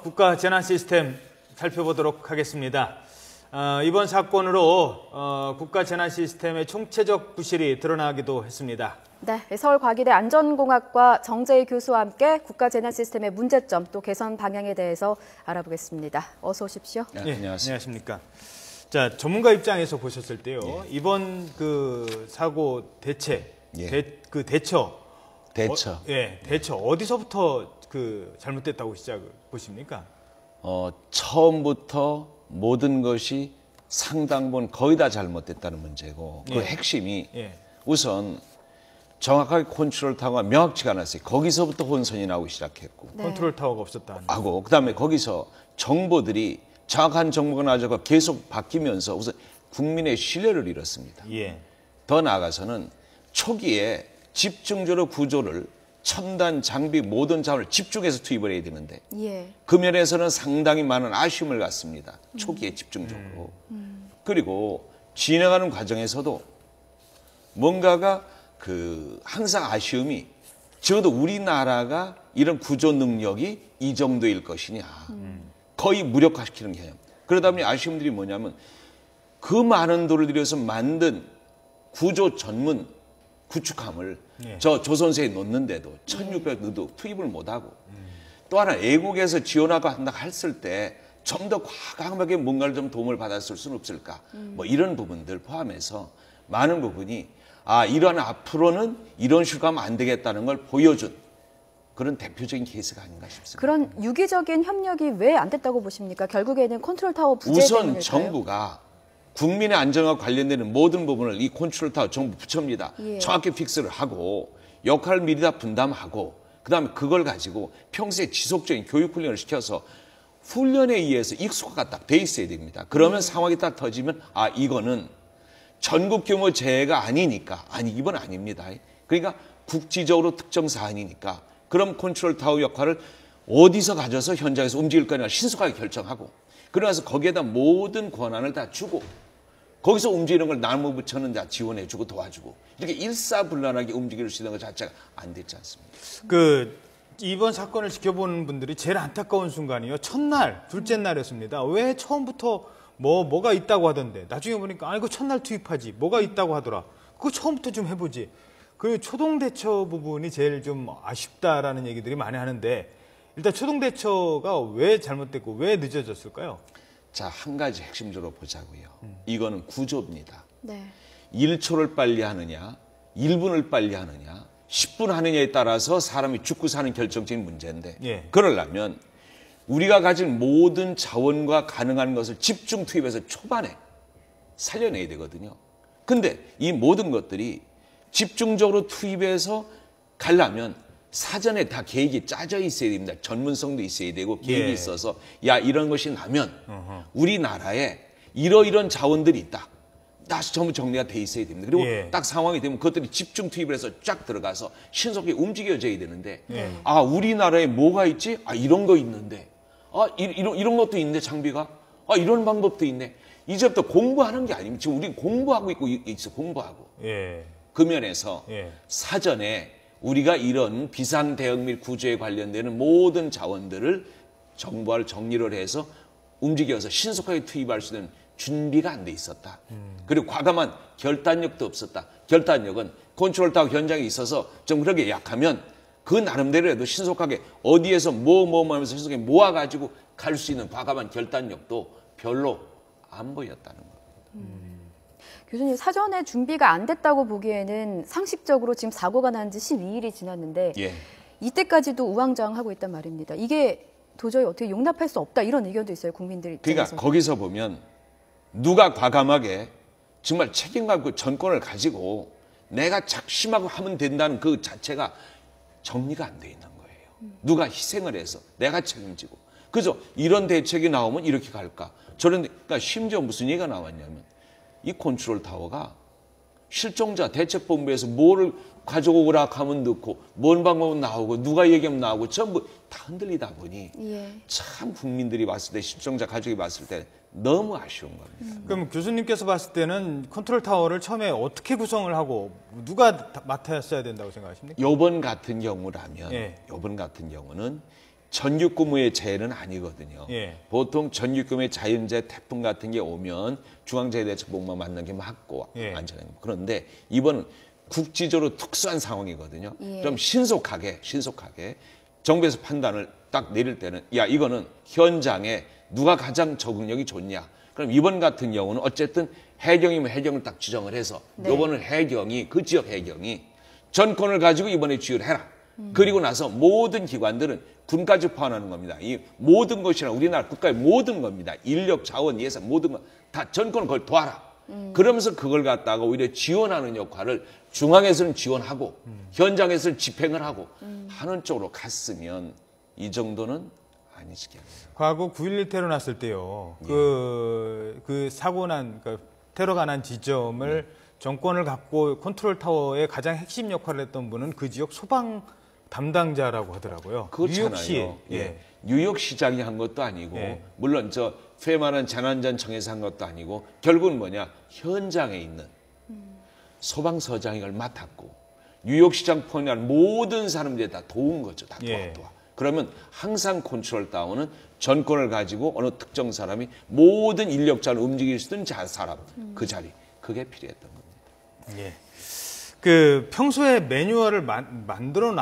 국가 재난 시스템 살펴보도록 하겠습니다. 이번 사건으로 국가 재난 시스템의 총체적 부실이 드러나기도 했습니다. 네, 서울과기대 안전공학과 정재희 교수와 함께 국가 재난 시스템의 문제점 또 개선 방향에 대해서 알아보겠습니다. 어서 오십시오. 네, 예, 안녕하세요. 안녕하십니까. 자, 전문가 입장에서 보셨을 때요. 예. 이번 그 사고 대체, 예. 대처. 대처. 어디서부터 그 잘못됐다고 시작을 보십니까? 처음부터 모든 것이 상당분 거의 다 잘못됐다는 문제고 그 예. 핵심이 예. 우선 정확하게 컨트롤 타워가 명확치가 않았어요. 거기서부터 혼선이 나오기 시작했고 네. 컨트롤 타워가 없었다. 하고 그다음에 거기서 정보들이 정확한 정보가 나와서 계속 바뀌면서 우선 국민의 신뢰를 잃었습니다. 예. 더 나아가서는 초기에 집중적으로 구조를 첨단 장비 모든 자원을 집중해서 투입을 해야 되는데 예. 그 면에서는 상당히 많은 아쉬움을 갖습니다. 초기에 집중적으로. 그리고 진행하는 과정에서도 뭔가가 항상 아쉬움이 적어도 우리나라가 이런 구조 능력이 이 정도일 것이냐. 거의 무력화시키는 개념. 그러다 보니 아쉬움들이 뭐냐면 그 많은 돈을 들여서 만든 구조 전문 구축함을 예. 저 조선소에 놓는데도 1600도 투입을 못하고 또 하나 애국에서 지원하고 한다 했을 때 좀 더 과감하게 뭔가를 좀 도움을 받았을 수는 없을까 뭐 이런 부분들 포함해서 많은 부분이 이런 앞으로는 이런 식으로 하면 안 되겠다는 걸 보여준 그런 대표적인 케이스가 아닌가 싶습니다. 그런 유기적인 협력이 왜 안 됐다고 보십니까? 결국에는 컨트롤 타워 부재 우선 때문일까요? 정부가 국민의 안전과 관련되는 모든 부분을 이 컨트롤 타워 정부 부처입니다. 예. 정확히 픽스를 하고 역할을 미리 다 분담하고 그다음에 그걸 가지고 평소에 지속적인 교육 훈련을 시켜서 훈련에 의해서 익숙화가 딱 돼 있어야 됩니다. 그러면 상황이 딱 터지면 이거는 전국 규모 재해가 아니니까 이건 아닙니다. 그러니까 국지적으로 특정 사안이니까 그럼 컨트롤 타워 역할을 어디서 가져서 현장에서 움직일 거냐 신속하게 결정하고 그러면서 거기에다 모든 권한을 다 주고 거기서 움직이는 걸 나무 부처는 다 지원해주고 도와주고 이렇게 일사불란하게 움직일 수 있는 것 자체가 안 됐지 않습니까? 이번 사건을 지켜보는 분들이 제일 안타까운 순간이요. 첫날, 둘째 날이었습니다. 왜 처음부터 뭐가 있다고 하던데 나중에 보니까 이거 첫날 투입하지 뭐가 있다고 하더라. 그거 처음부터 좀 해보지. 그리고 초동 대처 부분이 제일 좀 아쉽다라는 얘기들이 많이 하는데 일단 초동 대처가 왜 잘못됐고 왜 늦어졌을까요? 자, 한 가지 핵심적으로 보자고요. 이거는 구조입니다. 네. 1초를 빨리 하느냐, 1분을 빨리 하느냐, 10분 하느냐에 따라서 사람이 죽고 사는 결정적인 문제인데 예. 그러려면 우리가 가진 모든 자원과 가능한 것을 집중 투입해서 초반에 살려내야 되거든요. 근데 이 모든 것들이 집중적으로 투입해서 가려면 사전에 다 계획이 짜져 있어야 됩니다. 전문성도 있어야 되고 계획이 예. 있어서 이런 것이 나면 우리나라에 이러이런 자원들이 있다. 다시 전부 정리가 돼 있어야 됩니다. 그리고 예. 딱 상황이 되면 그것들이 집중 투입을 해서 쫙 들어가서 신속하게 움직여져야 되는데 예. 우리나라에 뭐가 있지? 이런 거 있는데 이런 것도 있네 장비가 이런 방법도 있네. 이제부터 공부하는 게 아닙니다. 지금 우리 공부하고 있어 공부하고. 예. 그 면에서 예. 사전에 우리가 이런 비상 대응 및 구조에 관련되는 모든 자원들을 정부와 정리를 해서 움직여서 신속하게 투입할 수 있는 준비가 안 돼 있었다. 그리고 과감한 결단력도 없었다. 결단력은 컨트롤 타워 현장에 있어서 좀 그렇게 약하면 그 나름대로 해도 신속하게 어디에서 뭐 하면서 신속하게 모아가지고 갈 수 있는 과감한 결단력도 별로 안 보였다는 겁니다. 교수님, 사전에 준비가 안 됐다고 보기에는 상식적으로 지금 사고가 난 지 12일이 지났는데 예. 이때까지도 우왕좌왕하고 있단 말입니다. 이게 도저히 어떻게 용납할 수 없다 이런 의견도 있어요. 국민들 입장에서. 그러니까 거기서 보면 누가 과감하게 정말 책임감 그 전권을 가지고 내가 작심하고 하면 된다는 그 자체가 정리가 안 돼 있는 거예요. 누가 희생을 해서 내가 책임지고. 그래서 이런 대책이 나오면 이렇게 갈까. 그러니까 심지어 무슨 얘기가 나왔냐면 이 컨트롤 타워가 실종자 대책본부에서 뭐를 가져오라 하면 넣고 뭔 방법은 나오고 누가 얘기하면 나오고 전부 다 흔들리다 보니 예. 참 국민들이 봤을 때 실종자 가족이 봤을 때 너무 아쉬운 겁니다. 그럼 교수님께서 봤을 때는 컨트롤 타워를 처음에 어떻게 구성을 하고 누가 맡았어야 된다고 생각하십니까? 요번 같은 경우라면 예. 요번 같은 경우는 전기근무의 재해는 아니거든요. 예. 보통 전기근무의 자연재해 태풍 같은 게 오면 중앙재해대책본부만 맞는 게 맞고 예. 안전한 거. 그런데 이번은 국지적으로 특수한 상황이거든요. 예. 그럼 신속하게 정부에서 판단을 딱 내릴 때는 야 이거는 현장에 누가 가장 적응력이 좋냐. 그럼 이번 같은 경우는 어쨌든 해경이면 해경을 딱 지정을 해서 네. 이번은 해경이 그 지역 해경이 전권을 가지고 이번에 지휘를 해라. 그리고 나서 모든 기관들은 군까지 포함하는 겁니다. 이 모든 것이나 우리나라 국가의 모든 겁니다. 인력, 자원, 예산 모든 것 다 전권을 그걸 도와라. 그러면서 그걸 갖다가 오히려 지원하는 역할을 중앙에서는 지원하고 현장에서는 집행을 하고 하는 쪽으로 갔으면 이 정도는 아니시겠네요. 과거 9.11 테러 났을 때요. 그 사고 난, 그러니까 테러가 난 지점을 정권을 갖고 컨트롤 타워의 가장 핵심 역할을 했던 분은 그 지역 소방 담당자라고 하더라고요. 그렇잖아요. 뉴욕시에. 예. 뉴욕시장이 한 것도 아니고 예. 물론 저 페마는 재난안전청에서 한 것도 아니고 결국은 뭐냐 현장에 있는 소방서장이 걸 맡았고 뉴욕시장 포함한 모든 사람들이 다 도운 거죠. 다 예. 도와. 그러면 항상 컨트롤 타워는 전권을 가지고 어느 특정 사람이 모든 인력자를 움직일 수 있는 사람 그 자리 그게 필요했던 겁니다. 예. 그 평소에 매뉴얼을 만들어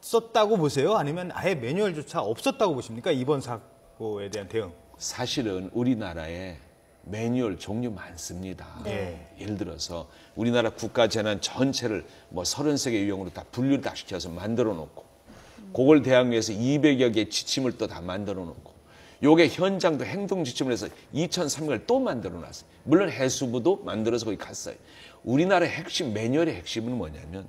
놨었다고 보세요? 아니면 아예 매뉴얼조차 없었다고 보십니까? 이번 사고에 대한 대응. 사실은 우리나라에 매뉴얼 종류 많습니다. 네. 예를 들어서 우리나라 국가재난 전체를 뭐 33개 유형으로 다 분류를 다 시켜서 만들어 놓고 그걸 대항 위해서 200여 개 지침을 또 다 만들어 놓고 요게 현장도 행동 지침을 해서 2,300을 또 만들어 놨어요. 물론 해수부도 만들어서 거기 갔어요. 우리나라의 핵심 매뉴얼의 핵심은 뭐냐면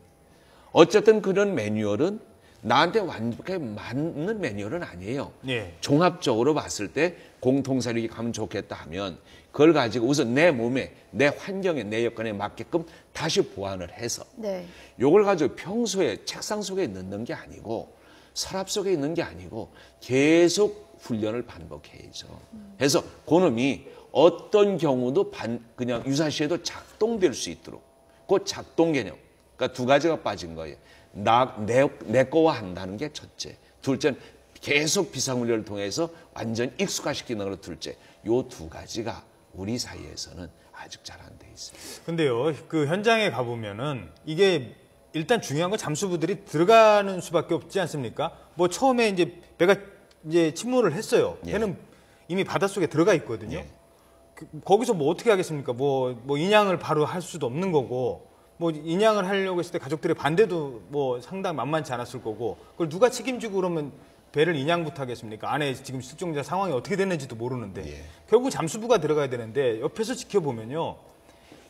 어쨌든 그런 매뉴얼은 나한테 완벽하게 맞는 매뉴얼은 아니에요. 예. 종합적으로 봤을 때 공통사력이 가면 좋겠다 하면 그걸 가지고 우선 내 몸에, 내 환경에, 내 여건에 맞게끔 다시 보완을 해서 네. 요걸 가지고 평소에 책상 속에 넣는 게 아니고 서랍 속에 있는 게 아니고 계속 훈련을 반복해야죠. 그래서 그놈이 어떤 경우도 그냥 유사시에도 작동될 수 있도록 그 작동 개념, 그러니까 두 가지가 빠진 거예요. 내 거와 한다는 게 첫째. 둘째는 계속 비상훈련을 통해서 완전 익숙화시키는 거 둘째. 요 두 가지가 우리 사이에서는 아직 잘 안 돼 있어요. 근데요, 그 현장에 가보면은 이게 일단 중요한 건 잠수부들이 들어가는 수밖에 없지 않습니까? 뭐 처음에 이제 배가 이제 침몰을 했어요. 예. 배는 이미 바닷속에 들어가 있거든요. 예. 거기서 뭐 어떻게 하겠습니까? 뭐 인양을 바로 할 수도 없는 거고, 뭐 인양을 하려고 했을 때 가족들의 반대도 뭐 상당히 만만치 않았을 거고, 그걸 누가 책임지고 그러면 배를 인양부터 하겠습니까? 안에 지금 실종자 상황이 어떻게 됐는지도 모르는데 예. 결국 잠수부가 들어가야 되는데 옆에서 지켜보면요.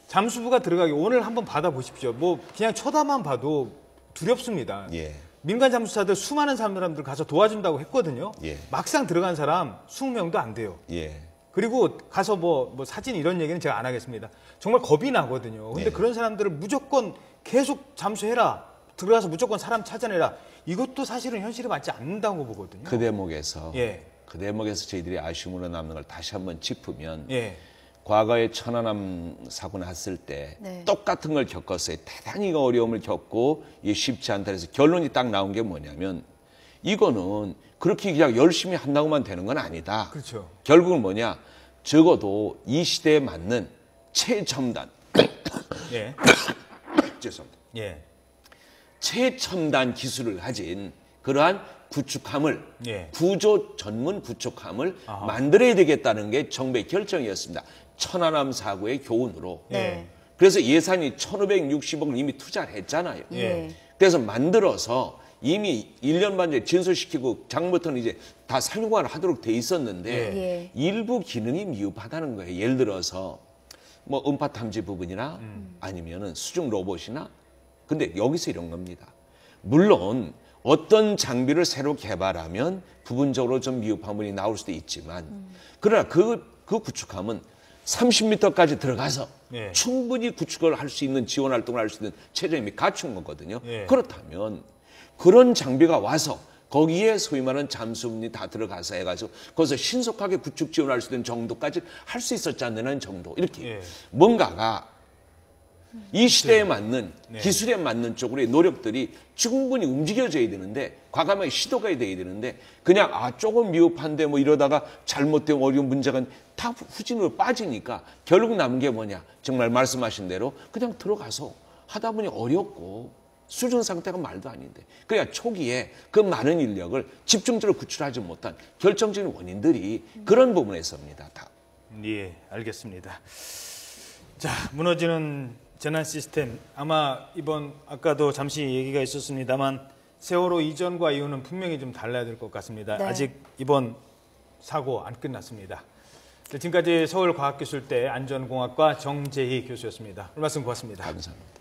잠수부가 들어가기 오늘 한번 받아보십시오. 뭐 그냥 쳐다만 봐도 두렵습니다. 예. 민간 잠수사들 수많은 사람들 가서 도와준다고 했거든요. 예. 막상 들어간 사람 20명도 안 돼요. 예. 그리고 가서 뭐 사진 이런 얘기는 제가 안 하겠습니다. 정말 겁이 나거든요. 근데 네. 그런 사람들을 무조건 계속 잠수해라. 들어가서 무조건 사람 찾아내라. 이것도 사실은 현실에 맞지 않는다고 보거든요. 그 대목에서 예. 그 대목에서 저희들이 아쉬움으로 남는 걸 다시 한번 짚으면 예. 과거에 천안함 사고 났을 때 네. 똑같은 걸 겪었어요. 대단히 어려움을 겪고 이게 쉽지 않다 해서 결론이 딱 나온 게 뭐냐면 이거는 그렇게 그냥 열심히 한다고만 되는 건 아니다. 그렇죠. 결국은 뭐냐? 적어도 이 시대에 맞는 최첨단 예. 죄송합니다. 예. 최첨단 기술을 가진 그러한 구축함을 예. 구조 전문 구축함을 아하. 만들어야 되겠다는 게 정부의 결정이었습니다. 천안함 사고의 교훈으로. 네. 그래서 예산이 1,560억을 이미 투자를 했잖아요. 예. 그래서 만들어서 이미 1년 반 전에 진수시키고 작년부터는 이제 다 상용화를 하도록 돼 있었는데 예. 일부 기능이 미흡하다는 거예요. 예를 들어서 뭐 음파 탐지 부분이나 아니면은 수중 로봇이나 근데 여기서 이런 겁니다. 물론 어떤 장비를 새로 개발하면 부분적으로 좀 미흡한 부분이 나올 수도 있지만 그러나 그 구축함은 30m까지 들어가서 예. 충분히 구축을 할 수 있는 지원 활동을 할 수 있는 체제를 이미 갖춘 거거든요. 예. 그렇다면 그런 장비가 와서 거기에 소위 말하는 잠수분이 다 들어가서 해가지고 거기서 신속하게 구축 지원할 수 있는 정도까지 할 수 있었지 않느냐는 정도 이렇게 예. 뭔가가 이 시대에 맞는 기술에 맞는 쪽으로의 노력들이 충분히 움직여져야 되는데 과감하게 시도가 돼야 되는데 그냥 조금 미흡한데 뭐 이러다가 잘못되고 어려운 문제가 다 후진으로 빠지니까 결국 남은 게 뭐냐 정말 말씀하신 대로 그냥 들어가서 하다 보니 어렵고 수준 상태가 말도 아닌데 그러니까 초기에 그 많은 인력을 집중적으로 구출하지 못한 결정적인 원인들이 그런 부분에서입니다. 다. 예, 알겠습니다. 자, 무너지는 재난 시스템 아마 이번 아까도 잠시 얘기가 있었습니다만 세월호 이전과 이후는 분명히 좀 달라야 될 것 같습니다. 네. 아직 이번 사고 안 끝났습니다. 지금까지 서울과학기술대 안전공학과 정재희 교수였습니다. 오늘 말씀 고맙습니다. 감사합니다.